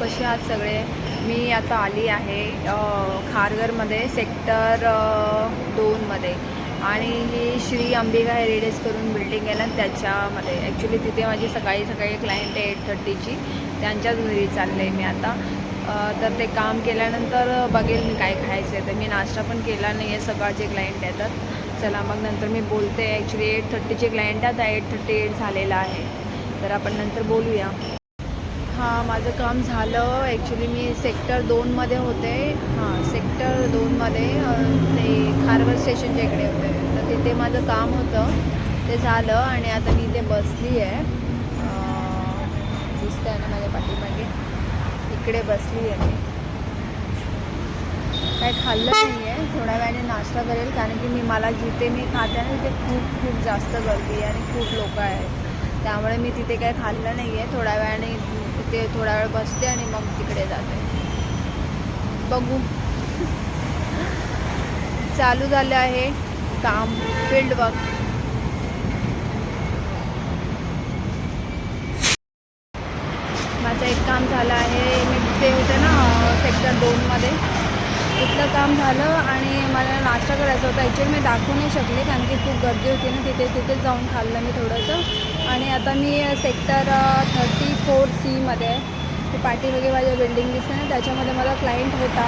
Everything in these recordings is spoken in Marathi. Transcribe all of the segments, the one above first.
कसे आहात सगळे? मी आता आली आहे खारघरमध्ये सेक्टर 2मध्ये आणि ही श्री अंबिका हेरिटेज करून बिल्डिंग आहे ना त्याच्यामध्ये. ॲक्च्युली तिथे माझी सकाळी क्लायंट आहे 8:30ची, त्यांच्याच घरी चालले आहे मी आता. तर ते काम केल्यानंतर बघेल मी काय खायचं आहे. तर मी नाश्ता पण केला नाही आहे, सकाळचे क्लायंट येतात. चला मग नंतर मी बोलते. ॲक्च्युली 8:30चे क्लायंट आहेत, 8:38 झालेलं आहे, तर आपण नंतर बोलूया. हां, माझं काम झालं. ॲक्च्युली मी सेक्टर 2मध्ये होते. सेक्टर 2मध्ये ते खारघर स्टेशनच्या इकडे होते. तर तिथे माझं काम होतं, ते झालं आणि आता मी इथे बसली आहे. दिसतं आहे ना माझ्या पाठीमागे, इकडे बसली आहे मी. काय खाल्लं नाही आहे, थोड्या वेळाने नाश्ता करेल, कारण की मला जिथे मी खाते ना तिथे खूप जास्त गर्दी आहे आणि खूप लोक आहेत. त्यामुळे मी तिथे काय खाल्लं नाही आहे. थोड्या वेळाने तिथे थोडा वेळ बसते आणि मग तिकडे जाते. बघू. चालू झालं आहे काम, फील्ड वर्क. माझं एक काम झालं आहे. मी तिथे होते ना सेक्टर 2मध्ये, तिथलं काम झालं आणि मला नाश्ता करायचा होता. ॲक्च्युली मी दाखवू नाही शकले कारण की खूप गर्दी होती ना तिथे जाऊन खाल्लं मी थोडंसं. आणि आता मी सेक्टर 34C ते पाठीमागे माझ्या बिल्डिंग दिसते ना त्याच्यामध्ये माझा क्लायंट होता,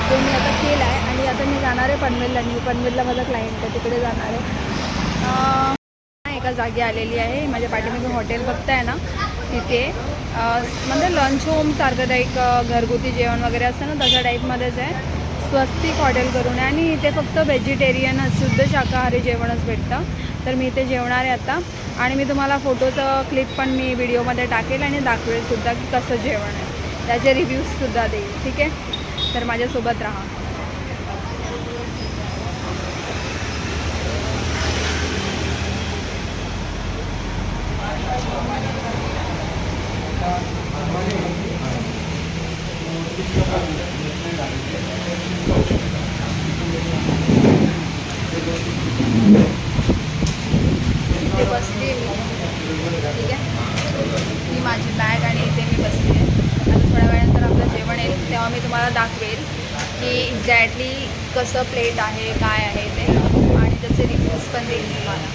तो मी आता केला आहे. आणि आता मी जाणार आहे पनवेलला. न्यू पनवेलला माझा क्लायंट आहे, तिकडे जाणार आहे. एका जागी आलेली आहे. माझ्या पाठीमागे हॉटेल बघताय ना तिथे, म्हणजे लंच होमसारखं टाईप घरगुती जेवण वगैरे असतं ना तशा टाईपमध्येच आहे. स्वस्तिक हॉटेल करून आहे आणि इथे फक्त व्हेजिटेरियन शुद्ध शाकाहारी जेवणच भेटतं. तर मी इथे जेवणार आहे आता आणि मी तुम्हाला फोटोचं क्लिप पण मी व्हिडिओमध्ये टाकेल आणि दाखवेलसुद्धा की कसं जेवण आहे, त्याचे रिव्ह्यूजसुद्धा देईल. ठीक आहे, तर माझ्यासोबत राहा. इथे बसली मी, ठीक आहे. ही माझी बॅग आणि इथे मी बसली आहे. आता थोड्या वेळानंतर आपलं जेवण येईल तेव्हा मी तुम्हाला दाखवेल की एक्झॅक्टली कसं प्लेट आहे, काय आहे ते, आणि त्याचे रिव्ह्यूज पण देईल तुम्हाला.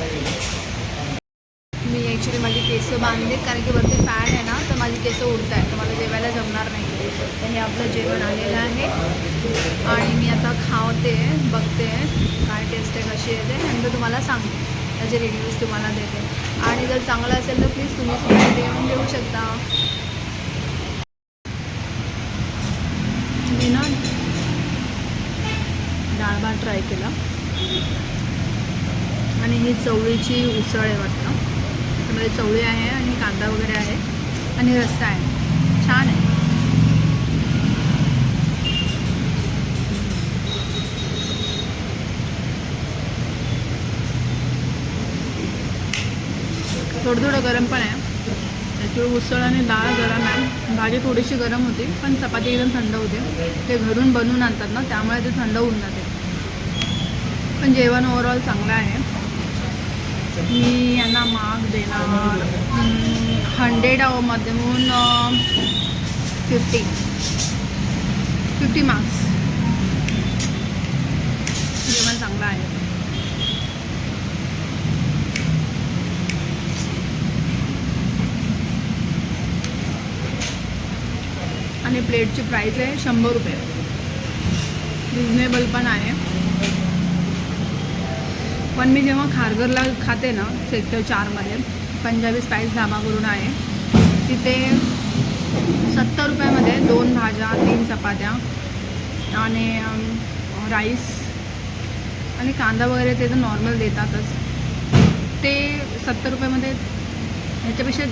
मी ॲक्च्युली माझी केसं बांधलीत कारण की वरती फॅन आहे ना, तर माझी केसं उडत आहे, तर मला जेवायला जमणार नाही. तर हे आपलं जेवण आलेलं आहे आणि मी आता खावते, बघते काय टेस्ट आहे, कशी येते, नंतर तुम्हाला सांगते, त्याचे रिव्ह्यूज तुम्हाला देते. आणि जर चांगलं असेल तर प्लीज तुम्ही सुद्धा येऊन देऊ शकता. मी ना डाळ भात ट्राय केला आणि ही चवळीची उसळ आहे वाटतं. त्यामध्ये चवळी आहे आणि कांदा वगैरे आहे आणि रस्सा आहे, छान आहे. थोडं गरम पण आहे. त्याच्यावर उसळ आणि डाळ गरम आहे, भाजी थोडीशी गरम होती, पण चपाती एकदम थंड होते. ते घरून बनवून आणतात ना, त्यामुळे ते थंड होऊन जाते. पण जेवण ओव्हरऑल चांगलं आहे. मी यांना मार्क देणार 100मधून 50 मार्क्स. जेवण चांगलं आहे. आणि प्लेटची प्राईस आहे 100 रुपये, रिजनेबल पण आहे. पण मी जेव्हा खारघरला खाते ना सेक्टर 4मध्ये, पंजाबी स्पाइस ढाबा करून आहे, तिथे 70 रुपयामध्ये 2 भाज्या, 3 चपात्या आणि राईस आणि कांदा वगैरे ते तर नॉर्मल देतातच. ते 70 रुपयामध्ये ह्याच्यापेक्षा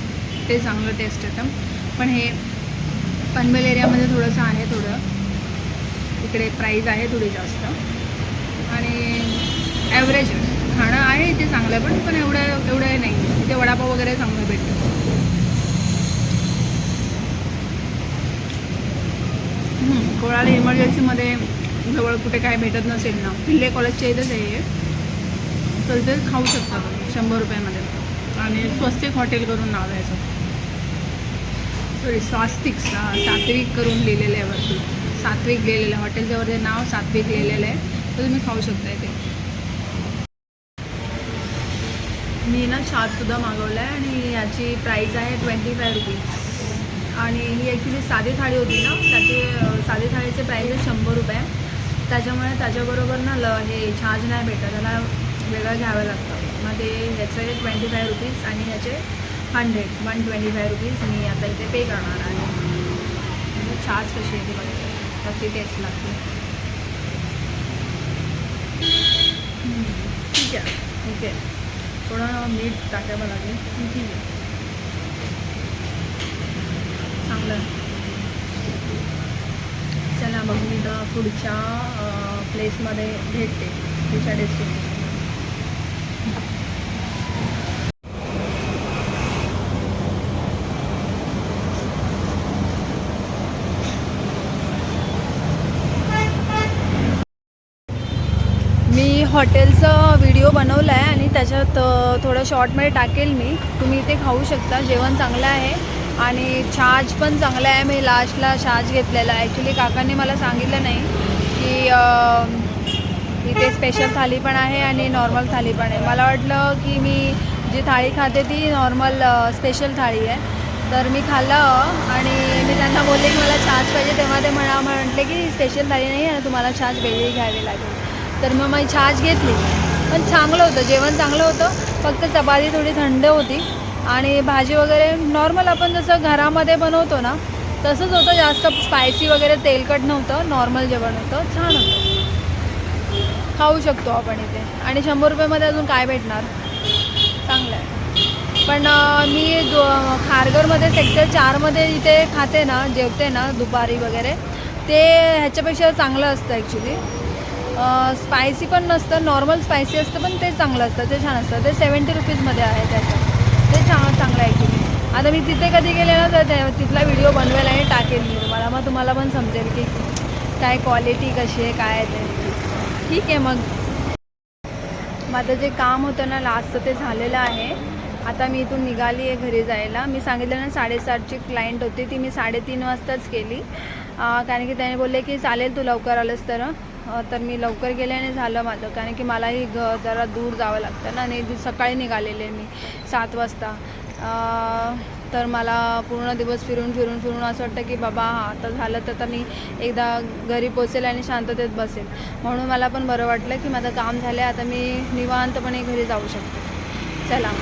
ते चांगलं टेस्ट येतं. पण हे पनवेल एरियामध्ये थोडंसं आहे, थोडं इकडे प्राईज आहे थोडी जास्त आणि ॲव्हरेज खाणं आहे इथे चांगलं आहे. पण एवढं नाही. इथे वडापाव वगैरे चांगलं भेटतं. कोणाला इमर्जन्सीमध्ये जवळ कुठे काय भेटत नसेल ना, पिल्ले कॉलेजच्या इथंच आहे, तर ते खाऊ शकतात 100 रुपयामध्ये. आणि स्वस्तिक हॉटेल करून नाव आहे याचं. सॉरी सात्विक करून लिहिलेलं आहे वरती. सात्विक लिहिलेलं आहे, हॉटेलच्या वरती नाव सात्विक लिहिलेलं आहे, तर तुम्ही खाऊ शकता इथे. मी ना छाजसुद्धा मागवलं आहे आणि याची प्राईस आहे 25 रुपीज. आणि ही ॲक्च्युली साधी थाळी होती ना, त्याची साधी थाळीचे प्राईस आहे 100 रुपये. त्याच्यामुळे त्याच्याबरोबर ना हे छाज नाही भेटत, त्याला वेगळं घ्यावं लागतं. मग ते ह्याचं आहे 25 रुपीज आणि ह्याचे 125 रुपीज मी आता इथे पे करणार आहे. म्हणजे छाज कशी येते बघायला, तशी टेस्ट लागते. ठीक आहे, ओके. थोडं मीठ टाकावं लागेल, ठीक आहे, चांगलं. चला मग मी तर पुढच्या प्लेसमध्ये भेटते, पुढच्या डेस्टिनेशन. मी हॉटेलचा व्हिडिओ बनवला आहे आणि त्याच्यात थोडं शॉर्टमध्ये टाकेल मी. तुम्ही इथे खाऊ शकता, जेवण चांगलं आहे आणि छाज पण चांगला आहे. मी लास्टला छाज घेतलेला आहे. ॲक्च्युली काकांनी मला सांगितलं नाही की इथे स्पेशल थाली पण आहे आणि नॉर्मल थाली पण आहे. मला वाटलं की मी जी थाळी खाते ती नॉर्मल स्पेशल थाळी आहे. तर मी खाल्लं आणि मी त्यांना बोलले की मला छाज पाहिजे, तेव्हा ते म्हटले की स्पेशल थाळी नाही आहे, तुम्हाला छाज वेगळी घ्यावी लागेल. तर मग मी छाज घेतली, पण चांगलं होतं, जेवण चांगलं होतं. फक्त चपाती थोडी थंड होती आणि भाजी वगैरे नॉर्मल आपण जसं घरामध्ये बनवतो ना तसंच होतं. जास्त स्पायसी वगैरे तेलकट नव्हतं, नॉर्मल जेवण होतं, छान होतं, खाऊ शकतो आपण इथे. आणि 100 रुपयामध्ये अजून काय भेटणार, चांगलं आहे. पण मी खारघरमध्ये सेक्टर 4मध्ये इथे खाते ना, जेवते ना दुपारी वगैरे, ते ह्याच्यापेक्षा चांगलं असतं ॲक्च्युली. स्पायसी पण नसतं, नॉर्मल स्पायसी असतं, पण ते चांगलं असतं, ते छान असतं. ते 70 रुपीजमध्ये आहे त्याचं, ते चांगलं आहे ॲक्च्युली. आता मी तिथे कधी गेले ना तर तिथला व्हिडिओ बनवायला आणि टाकेल मी तुम्हाला, मग तुम्हाला पण समजेल की काय क्वालिटी कशी आहे, काय आहे ते. ठीक आहे, मग माझं जे काम होतं ना लास्टचं ते झालेलं आहे. आता मी इथून निघाली आहे घरी जायला. मी सांगितलं ना 7:30ची क्लायंट होती, ती मी 3:30 वाजताच केली. कारण की त्याने बोलले की चालेल तू लवकर आलंस तर मी लवकर गेले आणि झालं माझं. कारण की मलाही जरा दूर जावं लागतं ना, आणि सकाळी निघालेले मी 7 वाजता. तर मला पूर्ण दिवस फिरून असं वाटतं की बाबा आता झालं तर मी एकदा घरी पोचेल आणि शांततेत बसेल. म्हणून मला पण बरं वाटलं की माझं काम झालं, आता मी निवांतपणे घरी जाऊ शकते. चला.